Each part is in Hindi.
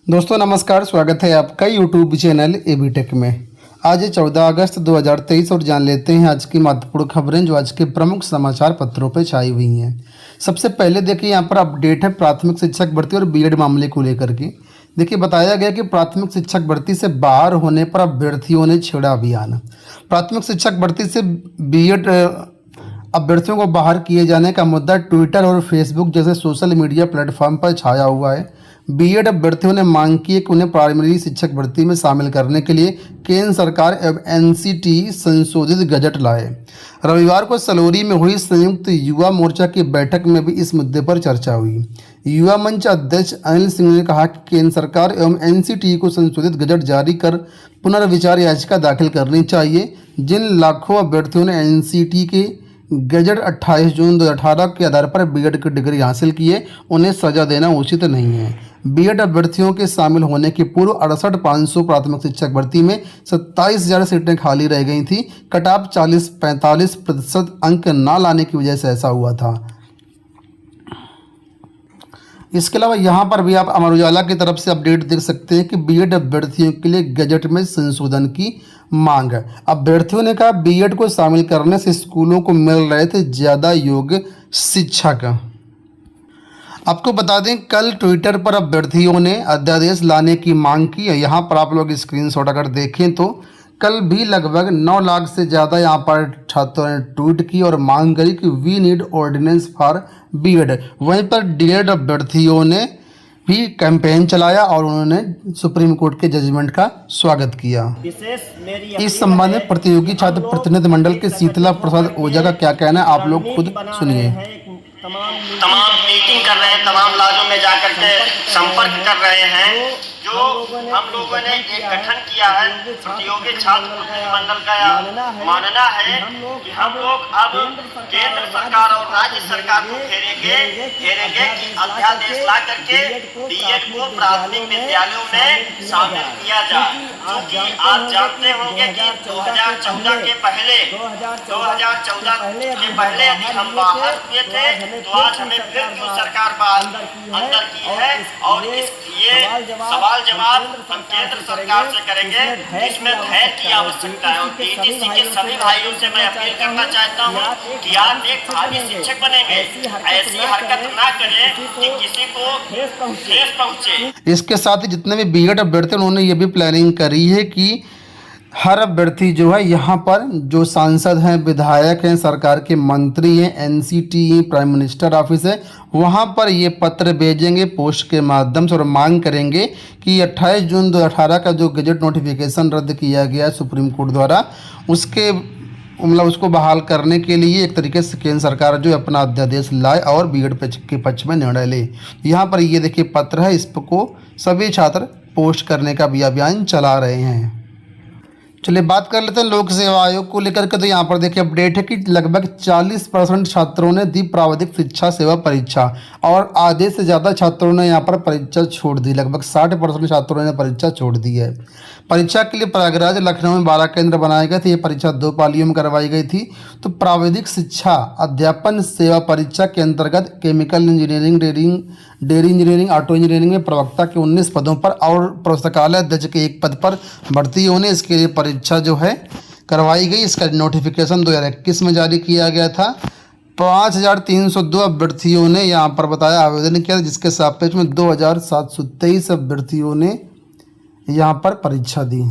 दोस्तों नमस्कार, स्वागत है आपका यूट्यूब चैनल एबी टेक में। आज है 14 अगस्त 2023 और जान लेते हैं आज की महत्वपूर्ण खबरें जो आज के प्रमुख समाचार पत्रों पर छाई हुई हैं। सबसे पहले देखिए यहाँ पर अपडेट है प्राथमिक शिक्षक भर्ती और बीएड मामले को लेकर के। देखिए बताया गया कि प्राथमिक शिक्षक भर्ती से बाहर होने पर अभ्यर्थियों ने छेड़ा अभियान। प्राथमिक शिक्षक भर्ती से बीएड अभ्यर्थियों को बाहर किए जाने का मुद्दा ट्विटर और फेसबुक जैसे सोशल मीडिया प्लेटफॉर्म पर छाया हुआ है। बीएड अभ्यर्थियों ने मांग की है कि उन्हें प्राइमरी शिक्षक भर्ती में शामिल करने के लिए केंद्र सरकार एवं एनसीटी संशोधित गजट लाए। रविवार को सलौरी में हुई संयुक्त युवा मोर्चा की बैठक में भी इस मुद्दे पर चर्चा हुई। युवा मंच अध्यक्ष अनिल सिंह ने कहा कि केंद्र सरकार एवं एनसीटी को संशोधित गजट जारी कर पुनर्विचार याचिका दाखिल करनी चाहिए। जिन लाखों अभ्यर्थियों ने एनसीटी के गजट 28 जून 2018 के आधार पर बीएड की डिग्री हासिल की है, उन्हें सजा देना उचित नहीं है। बीएड अभ्यर्थियों के शामिल होने के पूर्व 68,500 प्राथमिक शिक्षक भर्ती में 27,000 सीटें खाली रह गई थी। कट ऑफ 40-45% अंक ना लाने की वजह से ऐसा हुआ था। इसके अलावा यहाँ पर भी आप अमर उजाला की तरफ से अपडेट देख सकते हैं कि बीएड अभ्यर्थियों के लिए गजट में संशोधन की मांग। अभ्यर्थियों ने कहा बीएड को शामिल करने से स्कूलों को मिल रहे थे ज़्यादा योग्य शिक्षक। आपको बता दें कल ट्विटर पर अभ्यर्थियों ने अध्यादेश लाने की मांग की है। यहाँ पर आप लोग स्क्रीनशॉट अगर देखें तो कल भी लगभग 9 लाख से ज़्यादा यहाँ पर छात्रों ने ट्वीट की और मांग करी कि we need ordinance for BEd. वहीं पर डीएड अभ्यर्थियों ने भी कैंपेन चलाया और उन्होंने सुप्रीम कोर्ट के जजमेंट का स्वागत किया। इस संबंध में प्रतियोगी छात्र प्रतिनिधि मंडल के शीतला प्रसाद ओझा का क्या कहना है, आप लोग खुद सुनिए। तमाम मीटिंग कर रहे हैं, तमाम लाजों में जाकर के संपर्क कर रहे हैं। जो हम लोगों ने एक गठन किया है प्रतियोगी छात्र प्रतिनिधि मंडल का मानना है कि हम लोग अब केंद्र सरकार और राज्य सरकार को घेरेंगे कि अध्यादेश ला करके बीएड को प्राथमिक विद्यालयों में शामिल किया जाए। क्योंकि आप जानते होंगे कि 2014 के पहले यदि हम बाहर हुए थे तो आज हमें फिर क्यों सरकार अंदर की है। और ये सवाल जवाब हम केंद्र सरकार से करेंगे। इसमें धैर्य की आवश्यकता है और टीटीसी के सभी भाइयों से मैं अपील करना चाहता हूँ कि आप एक भावी शिक्षक बनेंगे, ऐसी हरकत ना करें कि किसी को ठेस पहुंचे। इसके साथ ही जितने भी बीएड अभ्यर्थी उन्होंने ये भी प्लानिंग करी है कि हर अभ्यर्थी जो है यहाँ पर जो सांसद हैं, विधायक हैं, सरकार के मंत्री हैं, एनसीटी प्राइम मिनिस्टर ऑफिस है, वहाँ पर ये पत्र भेजेंगे पोस्ट के माध्यम से और मांग करेंगे कि 28 जून 2018 का जो गजट नोटिफिकेशन रद्द किया गया सुप्रीम कोर्ट द्वारा उसको बहाल करने के लिए एक तरीके से केंद्र सरकार जो अपना अध्यादेश लाए और बीएड के पक्ष में निर्णय ले। यहाँ पर ये देखिए पत्र है, इसको सभी छात्र पोस्ट करने का भी अभियान चला रहे हैं। चलिए बात कर लेते हैं लोक सेवा आयोग को लेकर के। तो यहाँ पर देखिए अपडेट है कि लगभग 40% छात्रों ने दी प्राविधिक शिक्षा सेवा परीक्षा और आधे से ज़्यादा छात्रों ने यहाँ पर परीक्षा छोड़ दी। लगभग 60% छात्रों ने परीक्षा छोड़ दी है। परीक्षा के लिए प्रयागराज लखनऊ में 12 केंद्र बनाए गए थे। ये परीक्षा 2 पालियों में करवाई गई थी। तो प्राविधिक शिक्षा अध्यापन सेवा परीक्षा के अंतर्गत chemical engineering, dairy engineering, auto engineering में प्रवक्ता के 19 पदों पर और पुस्तकालय अध्यक्ष के 1 पद पर भर्ती होने इसके लिए परीक्षा जो है करवाई गई। इसका नोटिफिकेशन 2021 में जारी किया गया था। 5,302 अभ्यर्थियों ने यहाँ पर बताया आवेदन किया, जिसके सापेक्ष में 2,723 अभ्यर्थियों ने यहाँ पर परीक्षा दी।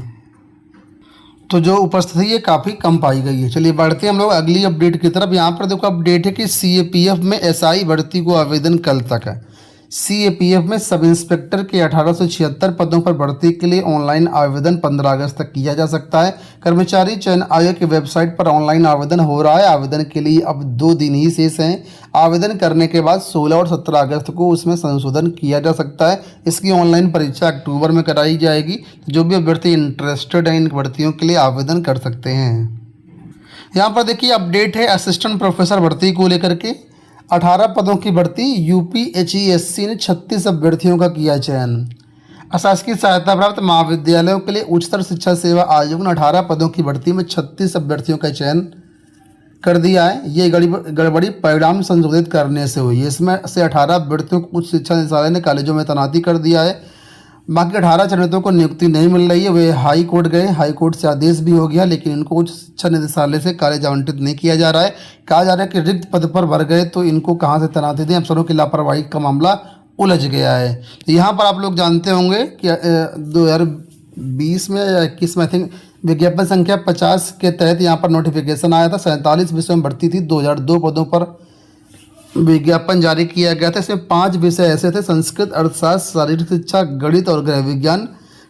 तो जो उपस्थिति है काफ़ी कम पाई गई है। चलिए बढ़ते हैं हम लोग अगली अपडेट की तरफ। यहाँ पर देखो अपडेट है कि सीएपीएफ में एसआई भर्ती को आवेदन कल तक है। सीएपीएफ में सब इंस्पेक्टर के 1876 पदों पर भर्ती के लिए ऑनलाइन आवेदन 15 अगस्त तक किया जा सकता है। कर्मचारी चयन आयोग की वेबसाइट पर ऑनलाइन आवेदन हो रहा है। आवेदन के लिए अब 2 दिन ही शेष हैं। आवेदन करने के बाद 16 और 17 अगस्त को उसमें संशोधन किया जा सकता है। इसकी ऑनलाइन परीक्षा अक्टूबर में कराई जाएगी। जो भी अभ्यर्थी इंटरेस्टेड हैं इन भर्तियों के लिए आवेदन कर सकते हैं। यहाँ पर देखिए अपडेट है असिस्टेंट प्रोफेसर भर्ती को लेकर के। 18 पदों की भर्ती। यूपीएचईएससी ने 36 अभ्यर्थियों का किया चयन। अशासकीय सहायता प्राप्त महाविद्यालयों के लिए उच्चतर शिक्षा सेवा आयोग ने 18 पदों की भर्ती में 36 अभ्यर्थियों का चयन कर दिया है। ये गड़बड़ी परिणाम संशोधित करने से हुई है। इसमें से 18 अभ्यर्थियों को उच्च शिक्षा निदेशालय ने कॉलेजों में तैनाती कर दिया है। बाकी 18 चयनितों को नियुक्ति नहीं मिल रही है। वे हाई कोर्ट गए, हाई कोर्ट से आदेश भी हो गया, लेकिन इनको उच्च शिक्षा निदेशालय से कॉलेज आवंटित नहीं किया जा रहा है। कहा जा रहा है कि रिक्त पद पर भर गए तो इनको कहाँ से तैनाती दें। अफसरों की लापरवाही का मामला उलझ गया है। तो यहाँ पर आप लोग जानते होंगे कि 2020 में या 21 में आई थिंक विज्ञापन संख्या 50 के तहत यहाँ पर नोटिफिकेशन आया था। 47 विषयों में भर्ती थी, 2002 पदों पर विज्ञापन जारी किया गया था। इसमें 5 विषय ऐसे थे: संस्कृत, अर्थशास्त्र, शारीरिक शिक्षा, गणित और गृह विज्ञान।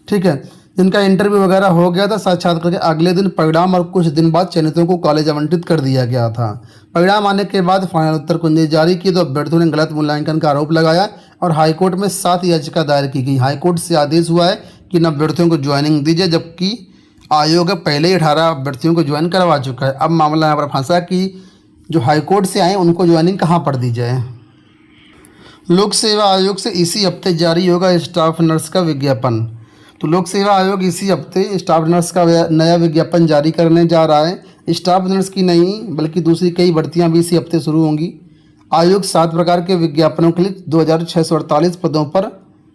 ठीक है, जिनका इंटरव्यू वगैरह हो गया था। साक्षात्कार के अगले दिन परिणाम और कुछ दिन बाद चयनितों को कॉलेज आवंटित कर दिया गया था। परिणाम आने के बाद फाइनल उत्तर कुंजी जारी की तो अभ्यर्थियों ने गलत मूल्यांकन का आरोप लगाया और हाईकोर्ट में 7 याचिका दायर की गई। हाईकोर्ट से आदेश हुआ है कि इन अभ्यर्थियों को ज्वाइनिंग दीजिए, जबकि आयोग पहले ही 18 अभ्यर्थियों को ज्वाइन करवा चुका है। अब मामला यहाँ पर फंसा कि जो हाईकोर्ट से आए उनको ज्वाइनिंग कहाँ पर दी जाए। लोक सेवा आयोग से इसी हफ्ते जारी होगा स्टाफ नर्स का विज्ञापन। तो लोक सेवा आयोग इसी हफ्ते स्टाफ नर्स का नया विज्ञापन जारी करने जा रहा है। स्टाफ नर्स की नहीं बल्कि दूसरी कई भर्तियां भी इसी हफ्ते शुरू होंगी। आयोग 7 प्रकार के विज्ञापनों के लिए 2648 पदों पर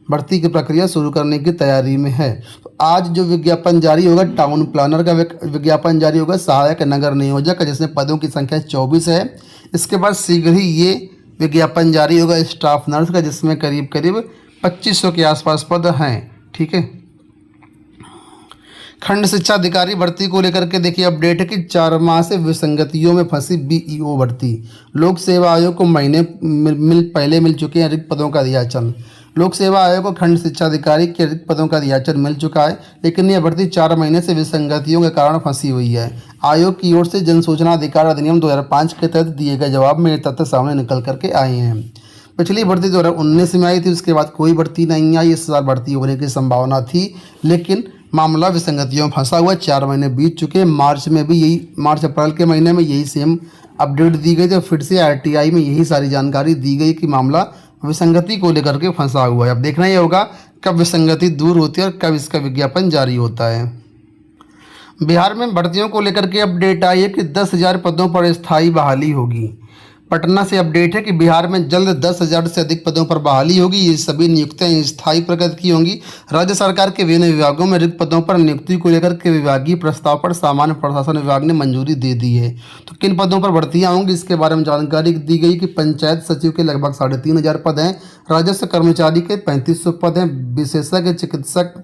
भर्ती की प्रक्रिया शुरू करने की तैयारी में है। तो आज जो विज्ञापन जारी होगा, टाउन प्लानर का विज्ञापन जारी होगा, सहायक नगर नियोजक का, जिसमें पदों की संख्या 24 है। इसके बाद शीघ्र ही ये विज्ञापन जारी होगा स्टाफ नर्स का, जिसमें करीब 2500 के आसपास पद हैं। ठीक है, खंड शिक्षा अधिकारी भर्ती को लेकर के देखिए अपडेट है कि 4 माह से विसंगतियों में फंसी बीईओ भर्ती। लोक सेवा आयोग को महीने पहले मिल चुके हैं रिक्त पदों का दियाचन। लोक सेवा आयोग को खंड शिक्षा अधिकारी के रिक्त पदों का दियाचन मिल चुका है, लेकिन यह भर्ती 4 महीने से विसंगतियों के कारण फंसी हुई है। आयोग की ओर से जन सूचना अधिकार अधिनियम 2005 के तहत दिए गए जवाब में ये तथ्य सामने निकल करके आए हैं। पिछली भर्ती 2019 में आई थी, उसके बाद कोई भर्ती नहीं आई। इस साल भर्ती होने की संभावना थी, लेकिन मामला विसंगतियों में फंसा हुआ। 4 महीने बीत चुके हैं। मार्च अप्रैल के महीने में यही सेम अपडेट दी गई थी। फिर से आरटीआई में यही सारी जानकारी दी गई कि मामला विसंगति को लेकर के फंसा हुआ है। अब देखना ही होगा कब विसंगति दूर होती है और कब इसका विज्ञापन जारी होता है। बिहार में भर्तियों को लेकर के अपडेट आई है कि 10,000 पदों पर स्थायी बहाली होगी। पटना से अपडेट है कि बिहार में जल्द 10,000 से अधिक पदों पर बहाली होगी। ये सभी नियुक्तियां स्थायी प्रकृति की होंगी। राज्य सरकार के विभिन्न विभागों में रिक्त पदों पर नियुक्ति को लेकर के विभागीय प्रस्ताव पर सामान्य प्रशासन विभाग ने मंजूरी दे दी है। तो किन पदों पर भर्तियां होंगी इसके बारे में जानकारी दी गई कि पंचायत सचिव के लगभग 3,500 पद हैं, राजस्व कर्मचारी के 3500 पद हैं, विशेषज्ञ चिकित्सक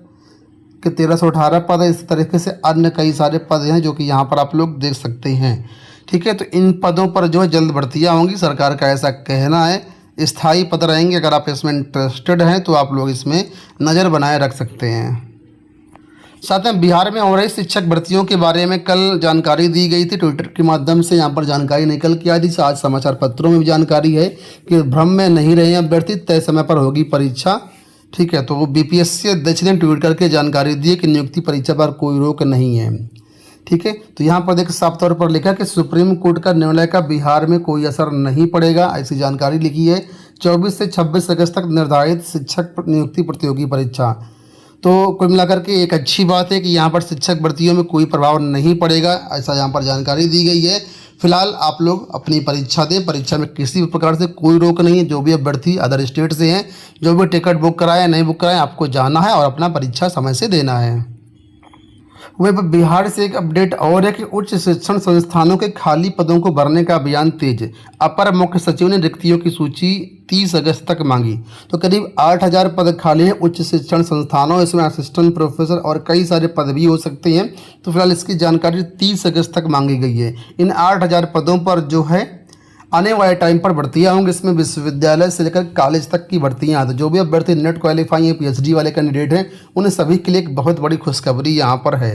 के 1,318 पद है। इस तरीके से अन्य कई सारे पद हैं जो कि यहाँ पर आप लोग देख सकते हैं। ठीक है, तो इन पदों पर जो है जल्द भर्तियां होंगी, सरकार का ऐसा कहना है। स्थायी पद रहेंगे। अगर आप इसमें इंटरेस्टेड हैं तो आप लोग इसमें नज़र बनाए रख सकते हैं। साथ में बिहार में हो रही शिक्षक भर्तियों के बारे में कल जानकारी दी गई थी। ट्विटर के माध्यम से यहाँ पर जानकारी निकल के आई थी। आज समाचार पत्रों में भी जानकारी है कि भ्रम में नहीं रहे अभ्यर्थी, तय समय पर होगी परीक्षा। ठीक है, तो वो बीपीएससी अध्यक्ष ने ट्वीट करके जानकारी दी है कि नियुक्ति परीक्षा पर कोई रोक नहीं है। ठीक है, तो यहाँ पर देखिए साफ तौर पर लिखा कि सुप्रीम कोर्ट का निर्णय का बिहार में कोई असर नहीं पड़ेगा, ऐसी जानकारी लिखी है। 24 से 26 अगस्त तक निर्धारित शिक्षक नियुक्ति प्रतियोगी परीक्षा। तो कुल मिलाकर के एक अच्छी बात है कि यहाँ पर शिक्षक भर्तियों में कोई प्रभाव नहीं पड़ेगा, ऐसा यहाँ पर जानकारी दी गई है। फिलहाल आप लोग अपनी परीक्षा दें। परीक्षा में किसी भी प्रकार से कोई रोक नहीं है। जो भी अभ्यर्थी अदर स्टेट से हैं, जो भी टिकट बुक कराए नहीं बुक कराए, आपको जाना है और अपना परीक्षा समय से देना है। वहीं पर बिहार से एक अपडेट और है कि उच्च शिक्षण संस्थानों के खाली पदों को भरने का अभियान तेज। अपर मुख्य सचिव ने रिक्तियों की सूची 30 अगस्त तक मांगी। तो करीब 8,000 पद खाली हैं उच्च शिक्षण संस्थानों। इसमें असिस्टेंट प्रोफेसर और कई सारे पद भी हो सकते हैं। तो फिलहाल इसकी जानकारी 30 अगस्त तक मांगी गई है। इन 8,000 पदों पर जो है आने वाले टाइम पर भर्तियां होंगी। इसमें विश्वविद्यालय से लेकर कॉलेज तक की भर्तियां। तो जो भी अभ्यर्थी नेट क्वालिफाई या पीएचडी वाले कैंडिडेट हैं, उन सभी के लिए एक बहुत बड़ी खुशखबरी यहाँ पर है।